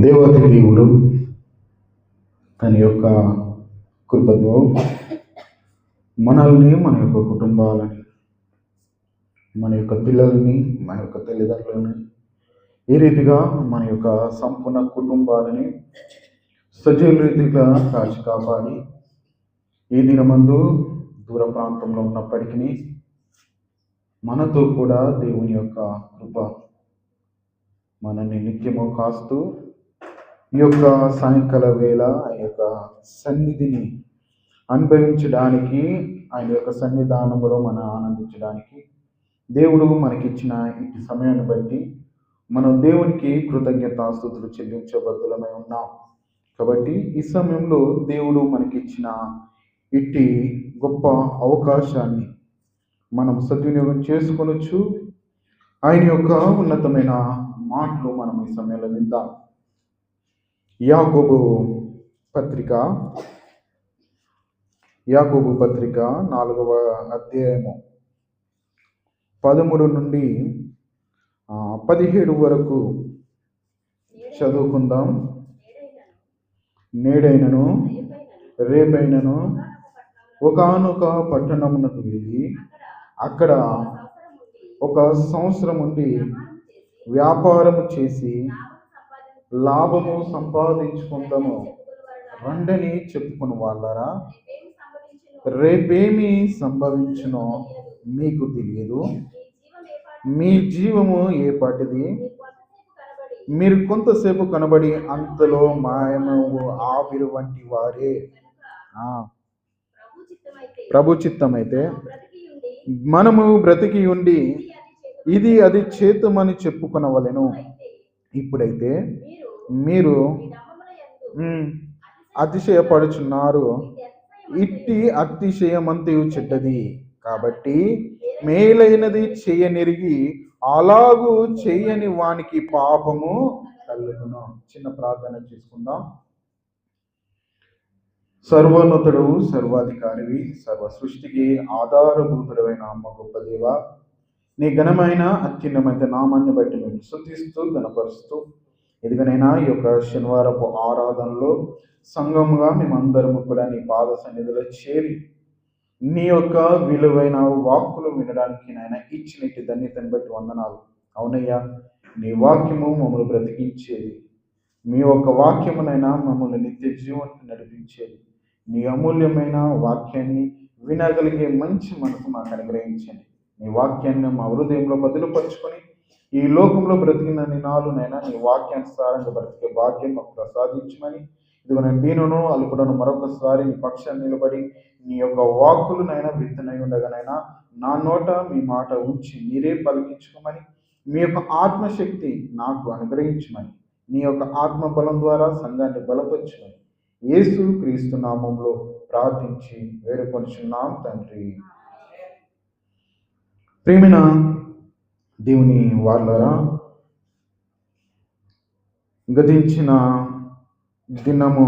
దేవాతి దేవుడు తన యొక్క కృపతో మనల్ని, మన యొక్క కుటుంబాలని, మన యొక్క పిల్లల్ని, మన యొక్క తల్లిదండ్రులని, ఈ రీతిగా మన యొక్క సంపూర్ణ కుటుంబాలని సజీవ రీతిగా కాచి కాపాడి ఈ దినమందు దూర ప్రాంతంలో ఉన్నప్పటికీ మనతో కూడా దేవుని యొక్క కృప మనల్ని నిత్యము కాస్తూ ఈ యొక్క సాయంకాల వేళ ఆ యొక్క సన్నిధిని అనుభవించడానికి, ఆయన యొక్క సన్నిధానంలో మనం ఆనందించడానికి దేవుడు మనకిచ్చిన ఈ సమయాన్ని బట్టి మనం దేవునికి కృతజ్ఞతాస్తుతులు చెల్లించబద్దులమై ఉన్నాం. కాబట్టి ఈ సమయంలో దేవుడు మనకిచ్చిన ఇట్టి గొప్ప అవకాశాన్ని మనం సద్వినియోగం చేసుకొనొచ్చు. ఆయన యొక్క ఉన్నతమైన మాటలు మనం ఈ సమయంలో విందాం. యాకోబు పత్రిక 4వ అధ్యాయము 13 నుండి 17 వరకు చదువుకుందాం. నేడైనను రేపైనను ఒకానొక పట్టణమునకు వెళ్ళి అక్కడ ఒక సంవత్సరం ఉండి వ్యాపారము చేసి లాభము సంపాదించుకుందాము రండని చెప్పుకుని వాళ్ళరా, రేపేమి సంభవించునో మీకు తెలియదు. మీ జీవము ఏ పాటిది? మీరు కొంతసేపు కనబడి అంతలో మాయమవు ఆవిరి వంటి వారే. ప్రభు చిత్తమైతే మనము బ్రతికి ఉండి ఇది అది చేతుమని చెప్పుకొనవలెను. ఇప్పుడైతే మీరు అతిశయపడుచున్నారు. ఇట్టి అతిశయమంతయు చెడ్డది. కాబట్టి మేలైనది చేయనిరిగి అలాగూ చేయని వానికి పాపము కలుగును. చిన్న ప్రార్థన చేసుకుందాం. సర్వోన్నతుడు, సర్వాధికారివి, సర్వ సృష్టికి ఆధారభూతుడైన అమ్మ గొప్ప దేవ, నీ ఘనమైన అత్యున్నమైన నామాన్ని బట్టి మేము స్తుతిస్తూ గణపరుస్తూ, ఎదుగనైనా ఈ యొక్క శనివారపు ఆరాధనలో సంఘముగా మేమందరము కూడా నీ పాద సన్నిధిలో చేరి నీ యొక్క విలువైన వాక్కులు వినడానికి నాయన ఇచ్చినట్టు ధన్యతను బట్టి వందనాలు. అవునయ్యా, నీ వాక్యము మమ్మల్ని బ్రతికించేది, మీ యొక్క వాక్యమునైనా మమ్మల్ని నిత్య జీవనానికి నడిపించేది. నీ అమూల్యమైన వాక్యాన్ని వినగలిగే మంచి మనసు మాకు అనుగ్రహించండి. నీ వాక్యాన్ని మా హృదయంలో బదులుపరుచుకొని ఈ లోకంలో బ్రతికిన నినాలునైనా నీ వాక్యానుసారంగా బ్రతికే భాగ్యం మాకు ప్రసాదించమని ఇదిగో నేను దీనును అల్పుడను మరొకసారి నీ పక్షాన్ని నిలబడి నీ యొక్క వాక్కులునైనా విత్తనై ఉండగానైనా నా నోట మీ మాట ఉంచి మీరే పలికించుకోమని, మీ యొక్క ఆత్మశక్తి నాకు అనుగ్రహించమని, నీ యొక్క ఆత్మ బలం ద్వారా సంఘాన్ని బలపరచమని యేసు క్రీస్తు నామంలో ప్రార్థించి వేడుకొనుచున్నాం తండ్రి. ప్రియమైన దేవుని వారలారా, గతించిన దినము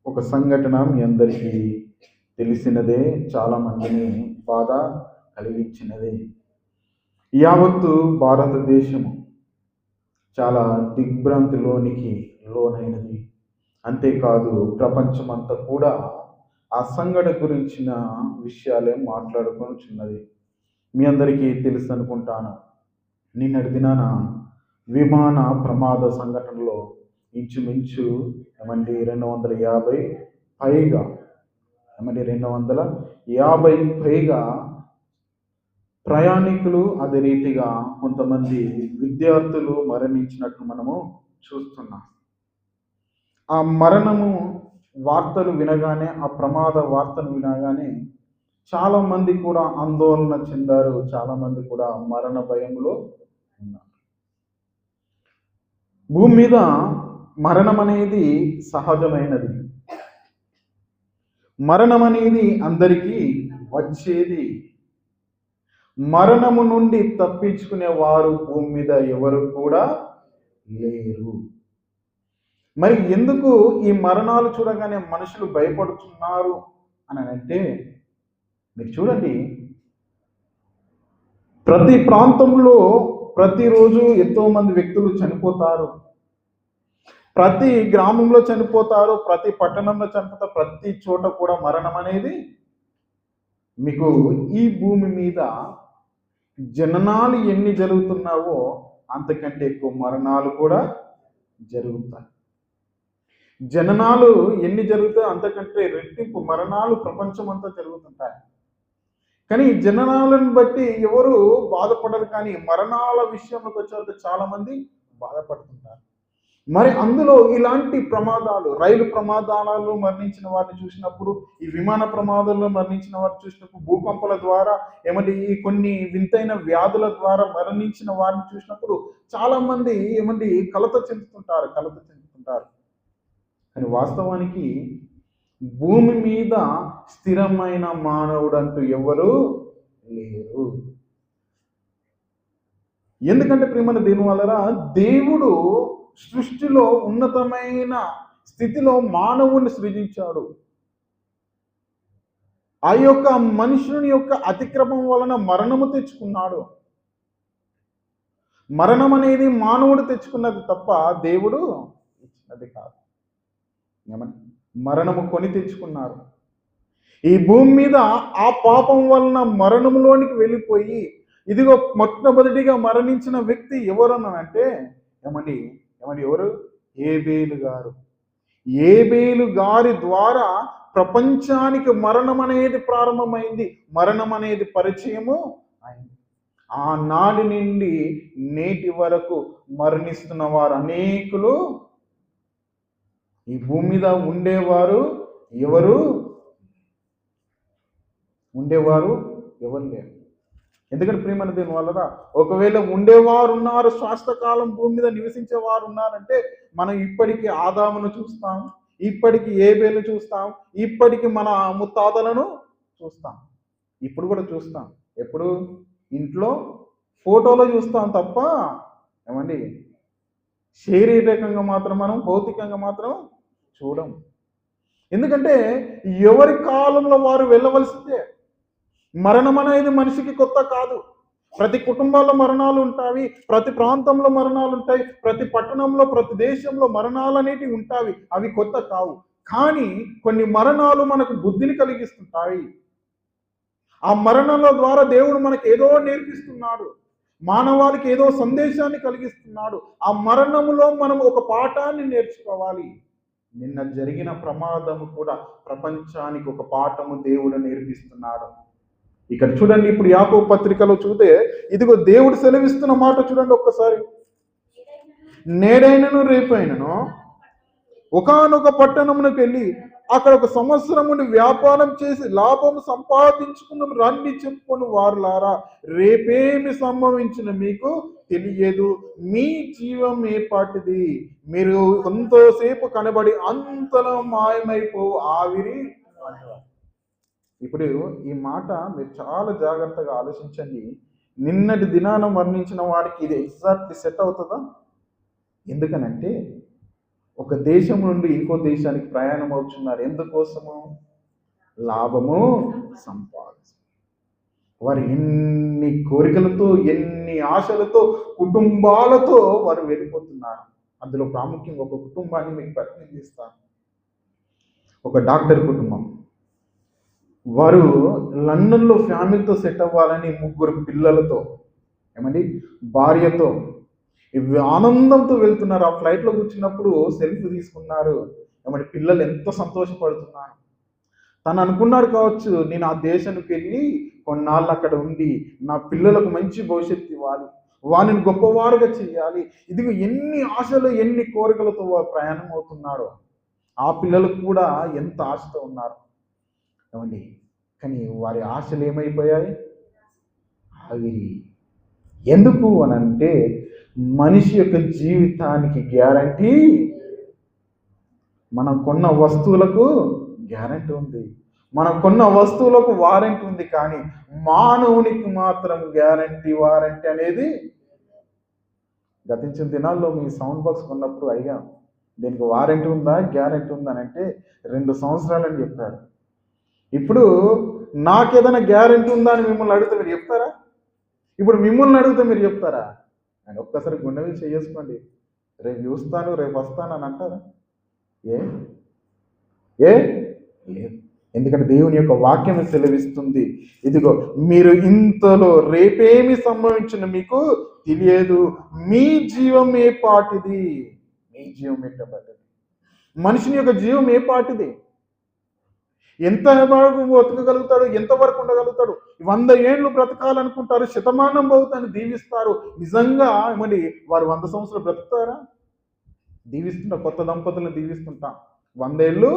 ఒక సంఘటన మీ అందరికీ తెలిసినదే, చాలా మందిని బాధ కలిగించినదే. యావత్తు భారతదేశము చాలా దిగ్భ్రాంతిలోనికి లోనైనది. అంతేకాదు ప్రపంచమంతా కూడా ఆ సంఘటన గురించిన విషయాలే మాట్లాడుకొనిచున్నది. మీ అందరికీ తెలుసు అనుకుంటాను. నిన్నటి దినాన విమాన ప్రమాద సంఘటనలో ఇంచుమించు 250 పైగా ప్రయాణికులు, అదే రీతిగా కొంతమంది విద్యార్థులు మరణించినట్లు మనము చూస్తున్నాం. ఆ మరణము వార్తలు వినగానే, ఆ ప్రమాద వార్తను వినగానే చాలా మంది కూడా ఆందోళన చెందారు. చాలా మంది కూడా మరణ భయంలో ఉన్నారు. భూమి మీద మరణం అనేది సహజమైనది. మరణం అనేది అందరికీ వచ్చేది. మరణము నుండి తప్పించుకునే వారు భూమి మీద ఎవరు కూడా లేరు. మరి ఎందుకు ఈ మరణాలు చూడగానే మనుషులు భయపడుతున్నారు అని అంటే, మీరు చూడండి, ప్రతి ప్రాంతంలో ప్రతిరోజు ఎంతో మంది వ్యక్తులు చనిపోతారు. ప్రతి గ్రామంలో చనిపోతారు, ప్రతి పట్టణంలో చనిపోతారు, ప్రతి చోట కూడా మరణం అనేది మీకు ఈ భూమి మీద జననాలు ఎన్ని జరుగుతున్నావో అంతకంటే ఎక్కువ మరణాలు కూడా జరుగుతాయి. జననాలు ఎన్ని జరుగుతాయో అంతకంటే రెట్టింపు మరణాలు ప్రపంచం అంతా జరుగుతుంటాయి. కానీ జననాలను బట్టి ఎవరు బాధపడరు, కానీ మరణాల విషయంలోకి వచ్చేవారు చాలా మంది బాధపడుతుంటారు. మరి అందులో ఇలాంటి ప్రమాదాలు, రైలు ప్రమాదాలలో మరణించిన వారిని చూసినప్పుడు, ఈ విమాన ప్రమాదాల్లో మరణించిన వారిని చూసినప్పుడు, భూకంపాల ద్వారా ఏమంటే ఈ కొన్ని వింతైన వ్యాధుల ద్వారా మరణించిన వారిని చూసినప్పుడు చాలా మంది ఏమంటే కలత చెందుతుంటారు. కానీ వాస్తవానికి భూమి మీద స్థిరమైన మానవుడు అంటూ ఎవరు లేరు. ఎందుకంటే ప్రియమైన దేవుని వలన దేవుడు సృష్టిలో ఉన్నతమైన స్థితిలో మానవుని సృజించాడు. ఆ యొక్క మనుషుని యొక్క అతిక్రమం వలన మరణము తెచ్చుకున్నాడు. మరణం అనేది మానవుడు తెచ్చుకున్నది తప్ప దేవుడు ఇచ్చినది కాదు. మరణము కొని తెచ్చుకున్నారు. ఈ భూమి మీద ఆ పాపం వలన మరణంలోనికి వెళ్ళిపోయి ఇదిగో మొట్టమొదటిగా మరణించిన వ్యక్తి ఎవరనంటే ఏమండి ఎవరు? ఏబేలు గారు. ఏబేలు గారి ద్వారా ప్రపంచానికి మరణం అనేది ప్రారంభమైంది, మరణం అనేది పరిచయము అయింది. ఆనాటి నుండి నేటి వరకు మరణిస్తున్న వారు అనేకులు. ఈ భూమి మీద ఉండేవారు ఎవరు లేరు. ఎందుకంటే ప్రియమైన దేవుని వలన ఒకవేళ ఉండేవారు ఉన్నారు, శాశ్వతకాలం భూమి మీద నివసించే వారు ఉన్నారంటే మనం ఇప్పటికీ ఆదామును చూస్తాం, ఇప్పటికీ ఏబేలు చూస్తాం, ఇప్పటికీ మన ముత్తాతలను చూస్తాం, ఇప్పుడు కూడా చూస్తాం. ఎప్పుడు? ఇంట్లో ఫోటోలో చూస్తాం తప్ప ఏమండి శారీరకంగా మాత్రం మనం భౌతికంగా మాత్రం చూడం. ఎందుకంటే ఎవరి కాలంలో వారు వెళ్ళవలసిందే. మరణం అనేది మనిషికి కొత్త కాదు. ప్రతి కుటుంబాల్లో మరణాలు ఉంటాయి, ప్రతి ప్రాంతంలో మరణాలు ఉంటాయి, ప్రతి పట్టణంలో ప్రతి దేశంలో మరణాలు అనేటివి ఉంటాయి. అవి కొత్త కావు. కానీ కొన్ని మరణాలు మనకు బుద్ధిని కలిగిస్తుంటాయి. ఆ మరణాల ద్వారా దేవుడు మనకు ఏదో నేర్పిస్తున్నాడు, మానవాళికి ఏదో సందేశాన్ని కలిగిస్తున్నాడు. ఆ మరణములో మనం ఒక పాఠాన్ని నేర్చుకోవాలి. నిన్న జరిగిన ప్రమాదము కూడా ప్రపంచానికి ఒక పాఠము దేవుడు నేర్పిస్తున్నాడు. ఇక్కడ చూడండి, ఇప్పుడు యాకోబు పత్రికలో చూస్తే ఇదిగో దేవుడు సెలవిస్తున్న మాట చూడండి ఒక్కసారి. నేడైనను రేపైనను ఒకానొక పట్టణమునకు వెళ్ళి అక్కడ ఒక సంవత్సరం నుండి వ్యాపారం చేసి లాభం సంపాదించుకున్న రండి చెప్పుకొని వారులారా, రేపేమి సంభవించిన మీకు తెలియదు, మీ జీవం ఏపాటిది, మీరు ఎంతోసేపు కనబడి అంతలో మాయమైపోవు ఆవిరి. ఇప్పుడు ఈ మాట మీరు చాలా జాగ్రత్తగా ఆలోచించండి. నిన్నటి దినాన మరణించిన వాడికి ఇది ఎగ్జాక్ట్లీ సెట్ అవుతుందా? ఎందుకనంటే ఒక దేశం నుండి ఇంకో దేశానికి ప్రయాణం అవుతున్నారు. ఎందుకోసము? లాభము సంపాదించ. వారు ఎన్ని కోరికలతో, ఎన్ని ఆశలతో, కుటుంబాలతో వారు వెళ్ళిపోతున్నారు. అందులో ప్రాముఖ్యంగా ఒక కుటుంబాన్ని మీకు పరిచయం చేస్తాను. ఒక డాక్టర్ కుటుంబం. వారు లండన్లో ఫ్యామిలీతో సెట్ అవ్వాలని 3 పిల్లలతో ఏమండి భార్యతో ఆనందంతో వెళ్తున్నారు. ఆ ఫ్లైట్లో కూర్చున్నప్పుడు సెల్ఫీ తీసుకున్నారు. ఏమంటే పిల్లలు ఎంతో సంతోషపడుతున్నారు. తను అనుకున్నాడు కావచ్చు, నేను ఆ దేశానికి వెళ్ళి కొన్నాళ్ళు అక్కడ ఉండి నా పిల్లలకు మంచి భవిష్యత్తు ఇవ్వాలి, వారిని గొప్పవారుగా చేయాలి. ఇదిగో ఎన్ని ఆశలు, ఎన్ని కోరికలతో ప్రయాణం అవుతున్నారో. ఆ పిల్లలు కూడా ఎంత ఆశతో ఉన్నారు ఏమండి. కానీ వారి ఆశలు ఏమైపోయాయి? ఆవిరి. ఎందుకు అనంటే మనిషి యొక్క జీవితానికి గ్యారంటీ, మనం కొన్న వస్తువులకు గ్యారంటీ ఉంది, మనం కొన్న వస్తువులకు వారంటీ ఉంది. కానీ మానవునికి మాత్రం గ్యారంటీ వారంటీ అనేది. గతించిన దినాల్లో మీ సౌండ్ బాక్స్ కొన్నప్పుడు అయ్యా దీనికి వారంటీ ఉందా, గ్యారంటీ ఉందా అని అంటే 2 సంవత్సరాలని చెప్పాడు. ఇప్పుడు నాకేదైనా గ్యారంటీ ఉందా అని మిమ్మల్ని అడిగితే మీరు చెప్తారా? ఇప్పుడు మిమ్మల్ని అడిగితే మీరు చెప్తారా? అని ఒక్కసారి గుండె మీద చేసుకోండి. రేపు చూస్తాను, రేపు వస్తాను అని అంటారా? ఏ ఏ లేదు. ఎందుకంటే దేవుని యొక్క వాక్యం సెలవిస్తుంది, ఇదిగో మీరు ఇంతలో రేపేమి సంభవించిన మీకు తెలియదు, మీ జీవం ఏ పాటిది. మీ జీవం ఎట్టబడ్డది. మనిషిని యొక్క జీవం ఏ పాటిది? ఎంత వరకు బతకగలుగుతాడు, ఎంతవరకు ఉండగలుగుతాడు? 100 ఏళ్ళు బ్రతకాలనుకుంటారు, శతమానం బహుతాన్ని దీవిస్తారు. నిజంగా మరి వారు 100 సంవత్సరాలు బ్రతుకుతారా? దీవిస్తుంటా, కొత్త దంపతులను దీవిస్తుంటాం, 100 ఏళ్ళు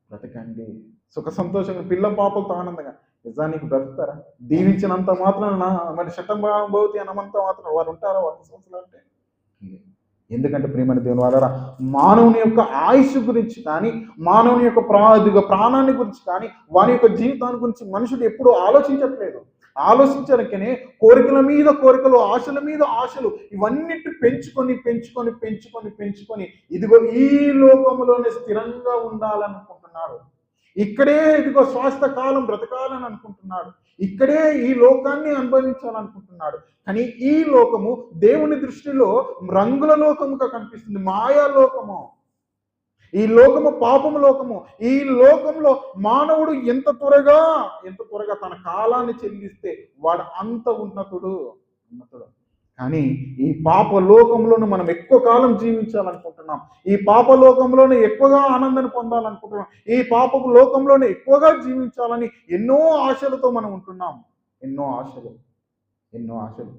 బ్రతకండి సుఖ సంతోషంగా, పిల్ల పాపలతో ఆనందంగా. నిజానికి బ్రతుకుతారా? దీవించినంత మాత్రం మరి శతమానం భవతి అన్నంత మాత్రం వారు ఉంటారా 100 సంవత్సరాలు అంటే? ఎందుకంటే ప్రియమైన దేవుని వారా, మానవుని యొక్క ఆయుష్ గురించి కానీ, మానవుని యొక్క ప్రాణాన్ని గురించి కానీ, వాని యొక్క జీవితాన్ని గురించి మనుషుడు ఎప్పుడూ ఆలోచించట్లేదు. ఆలోచించడానికనే కోరికల మీద కోరికలు, ఆశల మీద ఆశలు, ఇవన్నిటి పెంచుకొని పెంచుకొని పెంచుకొని పెంచుకొని ఇదిగో ఈ లోకంలోనే స్థిరంగా ఉండాలనుకుంటున్నారు. ఇక్కడే ఇదిగో స్వాస్థ కాలం బ్రతకాలని అనుకుంటున్నాడు. ఇక్కడే ఈ లోకాన్ని అనుభవించాలనుకుంటున్నాడు. కానీ ఈ లోకము దేవుని దృష్టిలో రంగుల లోకముగా కనిపిస్తుంది, మాయా లోకము. ఈ లోకము పాపము లోకము. ఈ లోకంలో మానవుడు ఎంత త్వరగా తన కాలాన్ని చెల్లిస్తే వాడు అంత ఉన్నతుడు. కానీ ఈ పాప లోకంలోనే మనం ఎక్కువ కాలం జీవించాలనుకుంటున్నాం. ఈ పాప లోకంలోనే ఎక్కువగా ఆనందాన్ని పొందాలనుకుంటున్నాం. ఈ పాపపు లోకంలోనే ఎక్కువగా జీవించాలని ఎన్నో ఆశలతో మనం ఉంటున్నాం. ఎన్నో ఆశలు,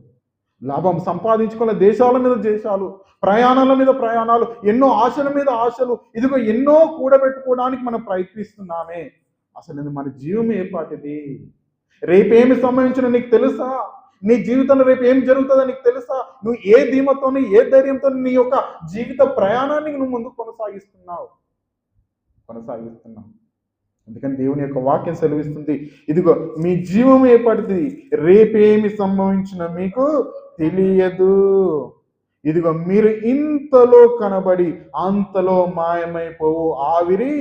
లాభం సంపాదించుకున్న దేశాల మీద దేశాలు, ప్రయాణాల మీద ప్రయాణాలు, ఎన్నో ఆశల మీద ఆశలు, ఇదిగో ఎన్నో కూడబెట్టుకోవడానికి మనం ప్రయత్నిస్తున్నామే. అసలు మన జీవం ఏర్పాటిది. రేపేమి సంభవించిన నీకు తెలుసా? నీ జీవితంలో రేపు ఏం జరుగుతుందో నీకు తెలుసా? నువ్వు ఏ ధీమతోని, ఏ ధైర్యంతో నీ యొక్క జీవిత ప్రయాణాన్ని నువ్వు ముందుకు కొనసాగిస్తున్నావు. అందుకని దేవుని యొక్క వాక్యం సెలవిస్తుంది, ఇదిగో మీ జీవం ఏర్పడుతుంది, రేపేమి సంభవించిన మీకు తెలియదు. ఇదిగో మీరు ఇంతలో కనబడి అంతలో మాయమైపోవు ఆవిరి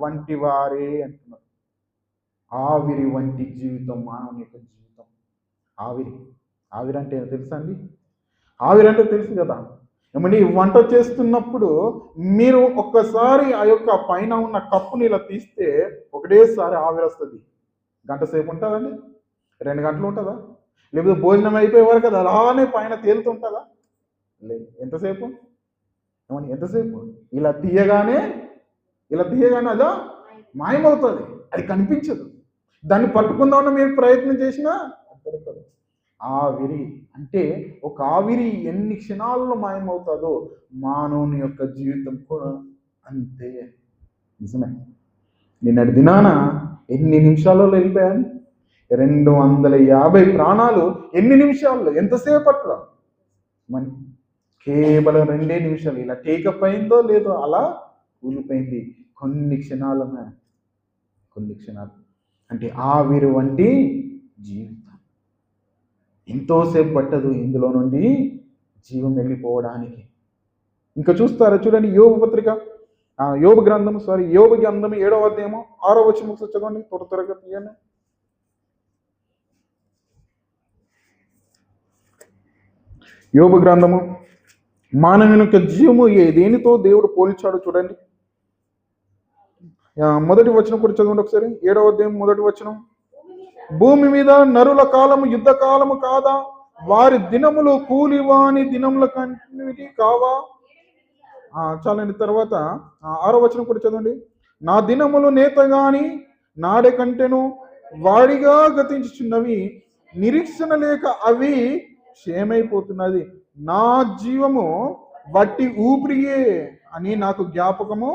వంటి వారే అంటున్నారు. ఆవిరి వంటి జీవితం మానవుని యొక్క జీవితం. ఆవిరి అంటే తెలుసా అండి? ఆవిరి అంటే తెలుసు కదా. ఏమండి, వంట చేస్తున్నప్పుడు మీరు ఒక్కసారి ఆ యొక్క పైన ఉన్న కప్పుని ఇలా తీస్తే ఒకటేసారి ఆవిరి వస్తుంది. గంట సేపు ఉంటుందండి? 2 గంటలు ఉంటుందా? లేకపోతే భోజనం అయిపోయే వరకు అది అలానే పైన తేలుతుంటుందా? లేదు. ఎంతసేపు? ఏమని ఎంతసేపు? ఇలా తీయగానే అలా మాయమవుతుంది, అది కనిపించదు. దాన్ని పట్టుకుందామని మీరు ప్రయత్నం చేసినా దొరకదు. ఆవిరి అంటే ఒక ఆవిరి ఎన్ని క్షణాల్లో మాయమవుతుందో మానవుని యొక్క జీవితం కూడా అంతే. నిజమే. నిన్నటి దినాన ఎన్ని నిమిషాలలో వెళ్ళిపోయాను? 250 ప్రాణాలు ఎన్ని నిమిషాల్లో, ఎంతసేపట్లో? మన కేవలం 2 నిమిషాలు. ఇలా టేకప్ అయిందో లేదో అలా కూలిపోయింది. కొన్ని క్షణాలు అంటే ఆవిరి వంటి జీవితం. ఎంతోసేపు పట్టదు ఇందులో నుండి జీవం వెళ్ళిపోవడానికి. ఇంకా చూస్తారా? చూడండి, యోబు గ్రంథం 7వ అధ్యాయము 6వ వచనం చదవండి, త్వరగా తీయండి. యోబు గ్రంథము మానవుని యొక్క జీవము దేనితో దేవుడు పోల్చాడు చూడండి. మొదటి వచనం కూడా చదవండి ఒకసారి. 7వ అధ్యాయం మొదటి వచనం. భూమి మీద నరుల కాలము యుద్ధ కాలము కాదా? వారి దినములు కూలివాని దినముల కంటివి కావా? చాలండి. తర్వాత 6వ వచనం కూడా చదవండి. నా దినములు నేతగాని నాడే కంటెను, వాడిగా గతించుచున్నవి, నిరీక్షణ లేక అవి క్షేమైపోతున్నది. నా జీవము వట్టి ఊపిరియే అని నాకు జ్ఞాపకము.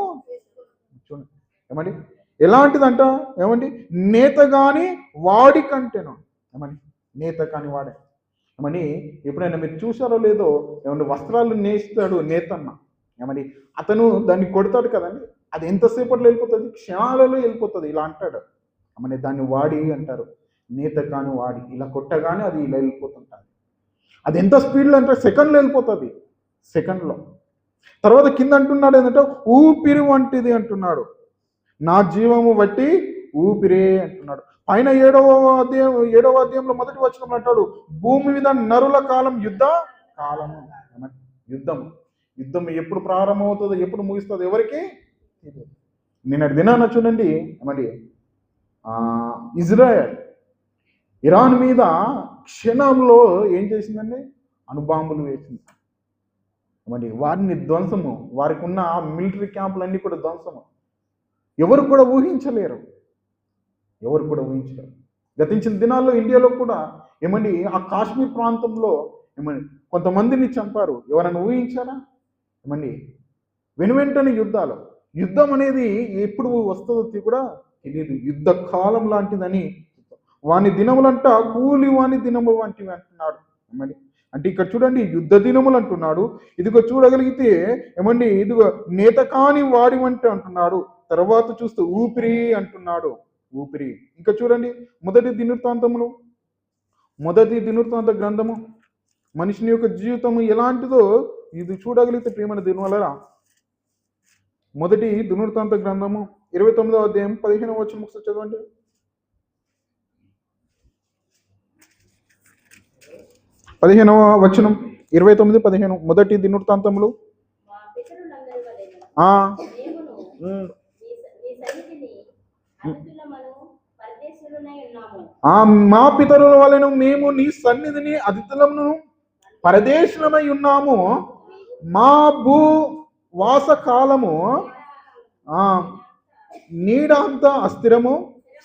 చూడండి ఏమండి, ఎలాంటిదంట? ఏమండి, నేత కాని వాడి కంటెను. ఏమని? నేత కాని వాడే. ఏమని, ఎప్పుడైనా మీరు చూసారో లేదో, ఏమంటే వస్త్రాలు నేస్తాడు నేతన్న. ఏమని, అతను దాన్ని కొడతాడు కదండి, అది ఎంతసేపట్లో వెళ్ళిపోతుంది? క్షణాలలో వెళ్ళిపోతుంది. ఇలా అంటాడు. ఏమని, దాన్ని వాడి అంటారు. నేత కాని వాడి. ఇలా కొట్టగానే అది ఇలా వెళ్ళిపోతుంటుంది. అది ఎంత స్పీడ్లో అంటే సెకండ్లో వెళ్ళిపోతుంది, సెకండ్లో. తర్వాత కింద అంటున్నాడు ఏంటంటే ఊపిరి వంటిది అంటున్నాడు. నా జీవము బట్టి ఊపిరే అంటున్నాడు. పైన 7వ అధ్యాయంలో మొదటి వచనం అంటాడు, భూమి మీద నరుల కాలం యుద్ధ కాలము. యుద్ధం. యుద్ధం ఎప్పుడు ప్రారంభమవుతుందో ఎప్పుడు ముగిస్తుందో ఎవరికి తెలియదు. నిన్నటి దినాన చూడండి మరి ఇజ్రాయెల్ ఇరాన్ మీద క్షణంలో ఏం చేసిందండి? అణుబాంబులు వేసింది. మరి వారిని ధ్వంసము, వారికి ఉన్న మిలిటరీ క్యాంపులన్నీ కూడా ధ్వంసము. ఎవరు కూడా ఊహించలేరు. గతించిన దినాల్లో ఇండియాలో కూడా ఏమండి ఆ కాశ్మీర్ ప్రాంతంలో ఏమండి కొంతమందిని చంపారు. ఎవరైనా ఊహించారా? ఏమండి వెనువెంటనే యుద్ధం అనేది ఎప్పుడు వస్తుందో కూడా తెలియదు. యుద్ధ కాలం లాంటిదని వాని దినములంట కూలి వాని దినములు వంటివి అంటున్నాడు. ఏమండి అంటే ఇక్కడ చూడండి యుద్ధ దినములు అంటున్నాడు. ఇదిగో చూడగలిగితే ఏమండి ఇదిగో నేత కాని వాడి వంటి అంటున్నాడు. తర్వాత చూస్తే ఊపిరి అంటున్నాడు. ఊపిరి. ఇంకా చూడండి మొదటి దినవృత్తాంత గ్రంథము మనిషిని యొక్క జీవితము ఎలాంటిదో ఇది చూడగలిగితే ప్రియమైన దీనివల్ల మొదటి దినవృత్తాంత గ్రంథము 29వ అధ్యాయం 15వ వచనం ఒకసారి చదవండి. 15వ వచనం 29-15 మొదటి దినవృత్తాంతములు. మా పితరుల వలెను మేము నీ సన్నిధిని అతిథులమును పరదేశులమై ఉన్నాము. మా భూ వాస కాలము నీడ అంతా అస్థిరము,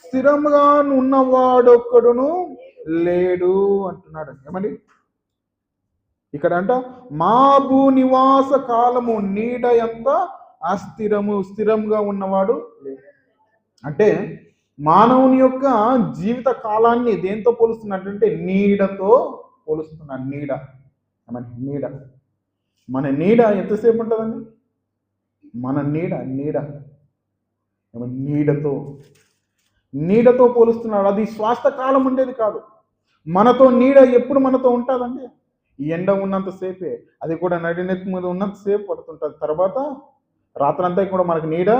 స్థిరముగా ఉన్నవాడొక్కడును లేడు అంటున్నాడు. ఏమండి ఇక్కడ అంట మా భూ నివాస కాలము నీడ ఎంత అస్థిరము, స్థిరంగా ఉన్నవాడు లేడు. అంటే మానవుని యొక్క జీవిత కాలాన్ని దేంతో పోలుస్తున్నట్టు? నీడతో పోలుస్తున్నాడు. నీడ మన నీడ ఎంతసేపు ఉంటుందండి? మన నీడతో పోలుస్తున్నాడు. అది శ్వాస కాలం ఉండేది కాదు. మనతో నీడ ఎప్పుడు మనతో ఉంటుందండి? ఈ ఎండ ఉన్నంతసేపే, అది కూడా నడినెత్తి మీద ఉన్నంతసేపు పడుతుంటుంది. తర్వాత రాత్రంతా కూడా మనకు నీడ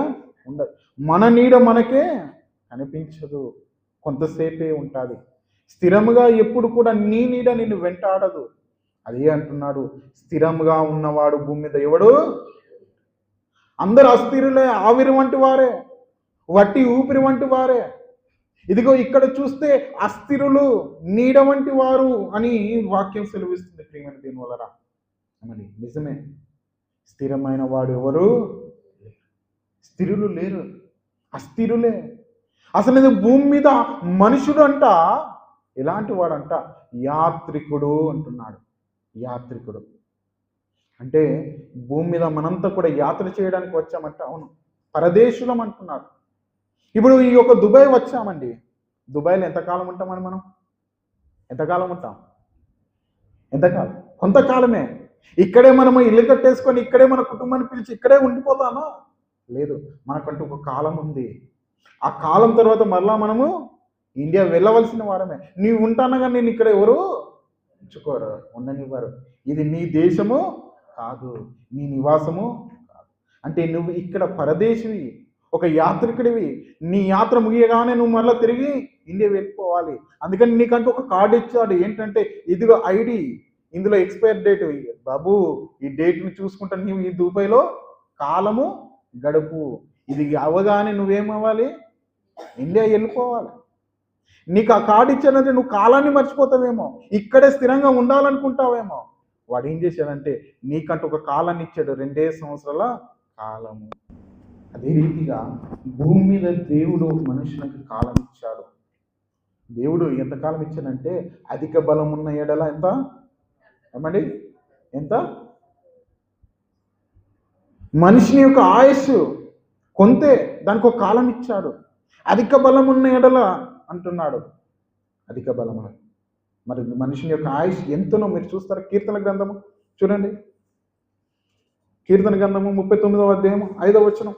ఉండదు. మన నీడ మనకే కనిపించదు, కొంతసేపే ఉంటుంది. స్థిరముగా ఎప్పుడు కూడా నీ నీడ నిన్ను వెంటాడదు. అదే అంటున్నాడు, స్థిరంగా ఉన్నవాడు భూమి మీద ఎవడు? అందరు అస్థిరులే, ఆవిరి వంటి వారే, వట్టి ఊపిరి వంటి వారే. ఇదిగో ఇక్కడ చూస్తే అస్థిరులు, నీడ వంటి వారు అని వాక్యం సెలవిస్తుంది. ప్రియమైన దీనివల్ల మరి నిజమే, స్థిరమైన వాడు ఎవరు? స్థిరులు లేరు, అస్థిరులే. అసలు ఇది భూమి మీద మనుషుడు అంట ఎలాంటి వాడంట? యాత్రికుడు అంటున్నాడు. యాత్రికుడు అంటే భూమి మీద మనంతా కూడా యాత్ర చేయడానికి వచ్చామంట. అవును, పరదేశులం అంటున్నాడు. ఇప్పుడు ఈ యొక్క దుబాయ్ వచ్చామండి. దుబాయ్లో ఎంతకాలం ఉంటామని మనం? ఎంతకాలం ఉంటాం? ఎంతకాలం? కొంతకాలమే. ఇక్కడే మనము ఇల్లు కట్టేసుకొని ఇక్కడే మన కుటుంబాన్ని పిలిచి ఇక్కడే ఉండిపోతామా? లేదు, మనకంటూ ఒక కాలం ఉంది. ఆ కాలం తర్వాత మరలా మనము ఇండియా వెళ్ళవలసిన వారమే. నీవు ఉంటానగా నేను ఇక్కడ ఎవరు ఉంచుకోరు, ఉండనివ్వరు. ఇది నీ దేశము కాదు, నీ నివాసము కాదు. అంటే నువ్వు ఇక్కడ పరదేశివి, ఒక యాత్రికుడివి. నీ యాత్ర ముగియగానే నువ్వు మరలా తిరిగి ఇండియా వెళ్ళిపోవాలి. అందుకని నీకంటూ ఒక కార్డు ఇచ్చాడు. ఏంటంటే ఇదిగో ఐడి, ఇందులో ఎక్స్పైర్ డేట్. బాబు ఈ డేట్ని చూసుకుంటా నీవు ఈ దుబాయ్లో కాలము గడుపు. ఇది అవగానే నువ్వేమవ్వాలి? ఇండియా వెళ్ళిపోవాలి. నీకు ఆ కార్డు ఇచ్చాడంటే నువ్వు కాలాన్ని మర్చిపోతావేమో, ఇక్కడే స్థిరంగా ఉండాలనుకుంటావేమో. వాడు ఏం చేశాడంటే నీకంటూ ఒక కాలాన్ని ఇచ్చాడు, 2 సంవత్సరాల కాలము. అదే రీతిగా భూమి మీద దేవుడు మనుషులకు కాలం ఇచ్చాడు. దేవుడు ఎంతకాలం ఇచ్చాడంటే అధిక బలం ఉన్న ఎడల ఎంత? ఏమండి ఎంత? మనిషిని యొక్క ఆయుష్ కొంతే, దానికి ఒక కాలం ఇచ్చాడు. అధిక బలం ఉన్న ఎడల అంటున్నాడు, అధిక బలం. మరి మనిషిని యొక్క ఆయుష్ ఎంతనో మీరు చూస్తారు. కీర్తన గ్రంథము చూడండి, కీర్తన గ్రంథము 39వ అధ్యాయం 5వ వచనం.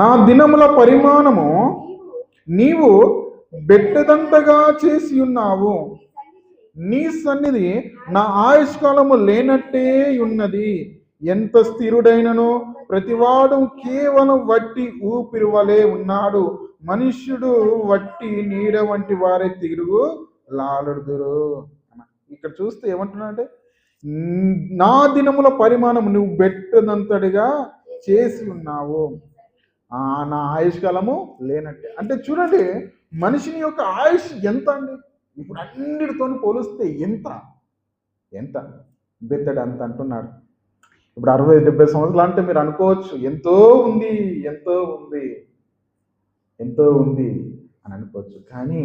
నా దినముల పరిమాణము నీవు బెట్టదంతగా చేసి ఉన్నావు. నీ సన్నిధి నా ఆయుష్కాలము లేనట్టే ఉన్నది. ఎంత స్థిరుడైనను ప్రతివాడు కేవలం వట్టి ఊపిరి వలె ఉన్నాడు. మనుష్యుడు వట్టి నీడ వంటి వారే లాలుడుదురు. ఇక్కడ చూస్తే ఏమంటున్నాడంటే నా దినముల పరిమాణం నువ్వు బెట్టనంతటిగా చేసి ఉన్నావు. నా ఆయుష్ కాలము లేనట్టే. అంటే చూడండి, మనిషిని యొక్క ఆయుష్ ఎంత అండి? ఇప్పుడు అన్నిటితో పోలిస్తే ఎంత ఎంత బెత్తడు అంత అంటున్నాడు. ఇప్పుడు 60-70 సంవత్సరాలు అంటే మీరు అనుకోవచ్చు ఎంతో ఉంది, ఎంతో ఉంది, ఎంతో ఉంది అని అనుకోవచ్చు. కానీ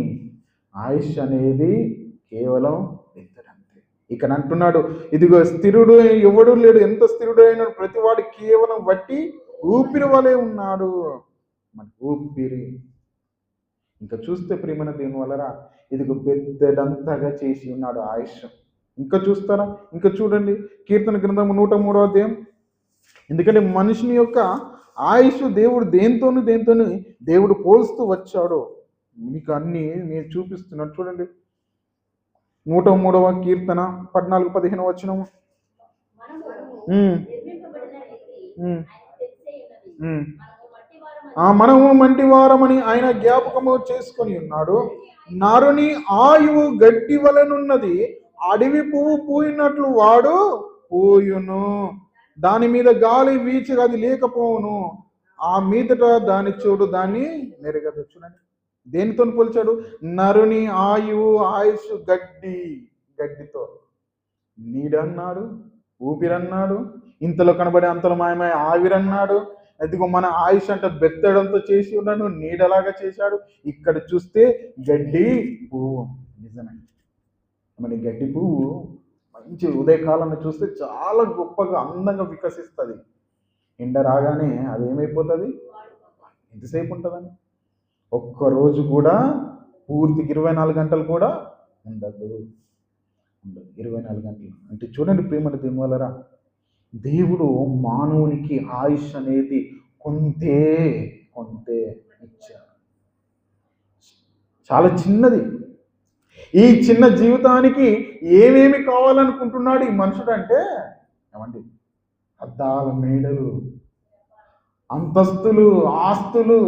ఆయుష్ అనేది కేవలం బెత్తడు అంతే. ఇక్కడ అంటున్నాడు, ఇదిగో స్థిరుడు ఎవడు లేడు, ఎంత స్థిరుడు అయినాడు, ప్రతివాడు కేవలం వట్టి ఊపిరి వలె ఉన్నాడు. మన ఊపిరి. ఇంకా చూస్తే ప్రియమైన దేవుని వలరా ఇదిగో బెత్తడంతగా చేసి ఉన్నాడు ఆయుష్. ఇంకా చూస్తారా? ఇంకా చూడండి, కీర్తన గ్రంథము 103వ అధ్యాయం. ఎందుకంటే మనిషిని యొక్క ఆయుష్ దేవుడు దేంతోనూ దేవుడు పోల్స్తూ వచ్చాడు. మీకు అన్ని నేను చూపిస్తున్నాను చూడండి. 103వ కీర్తన 14-15 వచనము. మనము మంటివారమని ఆయన జ్ఞాపకము చేసుకొని ఉన్నాడు. నరుని ఆయువు గడ్డి వలెనున్నది, అడవి పువ్వు పూయినట్లు వాడు పూయును. దాని మీద గాలి వీచగా అది లేకపోవును, ఆ మీదట దాని చోటు దాన్ని మెరుగదు. చూడండి, దేనితో పోల్చాడు? నరుని ఆయుష్ గడ్డితో. నీడన్నాడు, ఊపిరన్నాడు, ఇంతలో కనబడే అంతలో మాయమై ఆవిరన్నాడు. అదిగో మన ఆయుష్ అంటే బెత్తడంతో చేసి ఉన్నాడు, నీడలాగా చేశాడు. ఇక్కడ చూస్తే గడ్డి పువ్వు. నిజమే, మన గడ్డి పువ్వు మంచి ఉదయకాలంలో చూస్తే చాలా గొప్పగా అందంగా వికసిస్తుంది. ఎండ రాగానే అది ఏమైపోతుంది? ఎంతసేపు ఉంటుందని? ఒక్కరోజు కూడా పూర్తికి 24 గంటలు కూడా ఉండదు. 24 గంటలు అంటే చూడండి ప్రియమైన దేవుని వలరా, దేవుడు మానవునికి ఆయుష్ అనేది కొంతే ఇచ్చాడు. చాలా చిన్నది. ఈ చిన్న జీవితానికి ఏమేమి కావాలనుకుంటున్నాడు ఈ మనుషుడు అంటే ఏమండి? అద్దాల మేడలు, అంతస్తులు, ఆస్తులు,